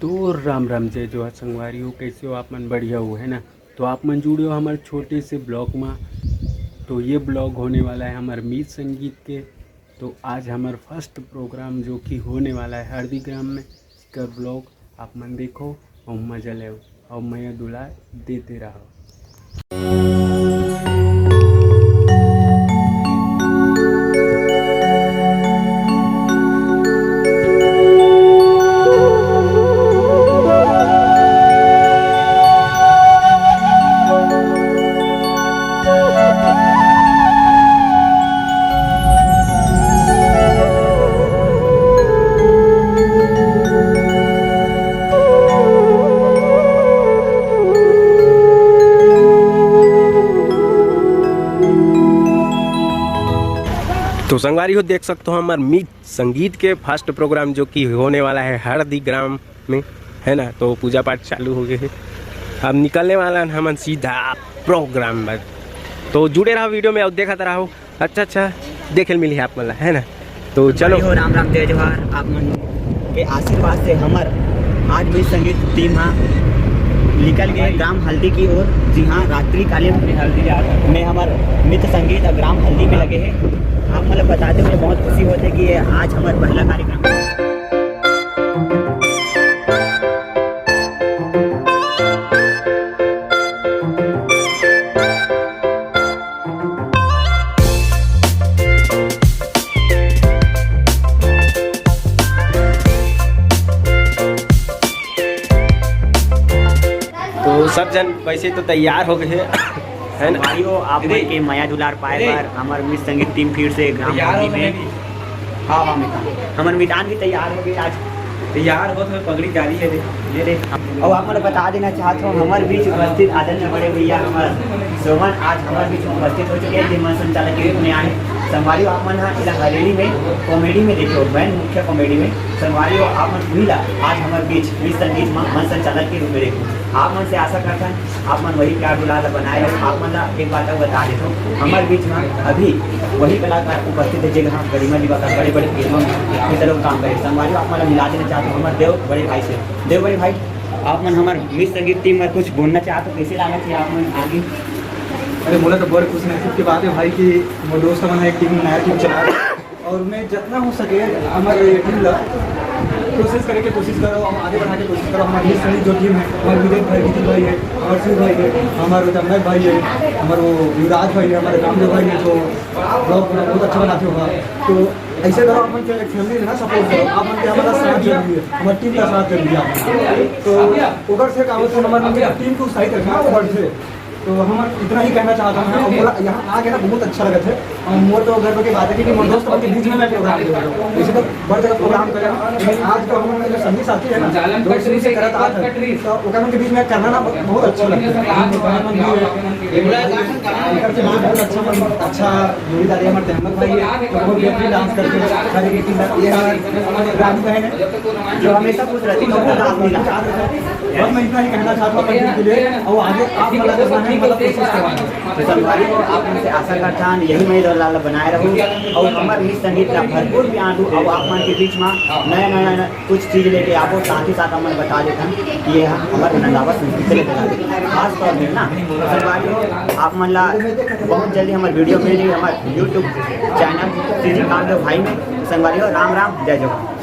तो राम राम जय जोहार संगवारी हो, कैसे हो आप मन? बढ़िया हो है ना। तो आप मन जुड़े हो हमारे छोटे से ब्लॉग में। तो ये ब्लॉग होने वाला है हमारे मीत संगीत के। तो आज हमारा फर्स्ट प्रोग्राम जो कि होने वाला है हरदी ग्राम में, इसका ब्लॉग आप मन देखो और मजा ले और मैं दुला देते रहो। तो संगवारी हो देख सकते हो हमारे मीत संगीत के फर्स्ट प्रोग्राम जो कि होने वाला है हरदी ग्राम में, है ना। तो पूजा पाठ चालू हो गए हैं, अब निकलने वाला है हम सीधा प्रोग्राम में। तो जुड़े रहो वीडियो में और देखा रहो, अच्छा देखे मिली है आप मतलब, है ना। तो चलो राम राम जय जोहार। आप मन के आशीर्वाद से हमार आज भी संगीत टीम निकल गए ग्राम हल्दी की ओर। जी हाँ, रात्रिकालीन में हमारे मित्र संगीत ग्राम हल्दी में लगे हैं। आप मतलब बताते हुए बहुत खुशी होती है कि आज हमारा पहला कार्यक्रम। तो सब जन वैसे तो तैयार हो गए है ना। भाइयों, आप के माया दुलार पाए बार हमारे मित्र संगीत टीम फिर से ग्राम हल्दी में। हाँ हमारे मैदान भी तैयार हो गए, आज तैयार हो तो पगड़ी जारी है रे। और आप मतलब बता देना चाहता हूँ हमारे बीच उपस्थित आदरणीय बड़े भैया हमारे सोहन आज हमारे बीच में उपस्थित हो चुके हैं, जिन संचालक के रूप में आए। संगवारी आप मन हरेली में कॉमेडी में देखो, बैन मुख्य कॉमेडी में संगवारी आप मन भूला आज हमारे बीच मित्र संगीत में मन संचालक के रूप में देखो। आप मन से आशा करता है आप मन वही प्यार दुलार बनाए रहो। आप मन एक बात बता देता हूँ, हमारे बीच में अभी वही कलाकार उपस्थित है जगह गरिमा जी का बड़े बड़े फिल्मों में इस तरह काम करे। संगवारी आप मन मिला देना चाहते हो हमारे देव बड़े भाई से। देव बड़े भाई, आप मन हमारे मित्र संगीत टीम में कुछ बोलना चाहते हो, कैसे लाना चाहिए आप मन आगे? अरे बोला तो बड़े खुश नसीब की बात है भाई कि वो दोस्त मैंने एक नया टीम चला रहा है और मैं जितना हो सके हमारे टीम ला कोशिश करो, हम आगे बढ़ा के कोशिश करो। हमारी सही जो टीम है, हमारे विजय भाई, विजय भाई है, हमारे शिव भाई है, हमारे जमनाथ भाई है, हमारे वो युवराज भाई है, हमारे रामदेव भाई है जो ब्लॉग बहुत अच्छा बनाते होगा। तो ऐसे करो, अपन एक फैमिली है ना, सपोर्ट करो। आप मन के हमारा साथ जरूरी है, हमारी टीम का साथ जरूरी है। तो उधर से काम से हमारे टीम को उत्साहित रखना उधर से। तो हम इतना ही कहना चाहता हूँ। और बोला यहाँ आके ना बहुत अच्छा लगा था। मोर तो गर्व की बात है कि मोर दोस्तों के बीच में मैं प्रोग्राम कर रहा हूँ, इसी तो बड़ जगह प्रोग्राम कर रहा हूँ। लेकिन आज तो हम जो संगी साथी है ना, जो शुरू से करता आता है, तो उनके के बीच में करना ना बहुत अच्छा लगता है। बहुत अच्छा जोड़ीदारी हमारे अहमद भाई है, बहुत बेहतरीन डांस करके ये राजू बहन है जो हमेशा खुश रहती है। बस मैं इतना ही कहना चाहता हूँ के लिए, और आगे आप संगवारी को आप उनसे आशा करता हूँ यही मैं दौलाल बनाए रहूँ और हमारे मित्र संगीत का भरपूर ज्ञान दूँ। और आप मन के बीच में नया कुछ चीज़ लेके आपको साथ ही साथ हमें बता देता हूँ कि ये हमारे नंदावा संस्कृति लेकर खास तौर पर ना। संगवारी को आप मन ला बहुत जल्दी हमारे वीडियो मिल रही है हमारे यूट्यूब चैनल श्री कांत भाई में। संगवारी को राम राम जय जोहार।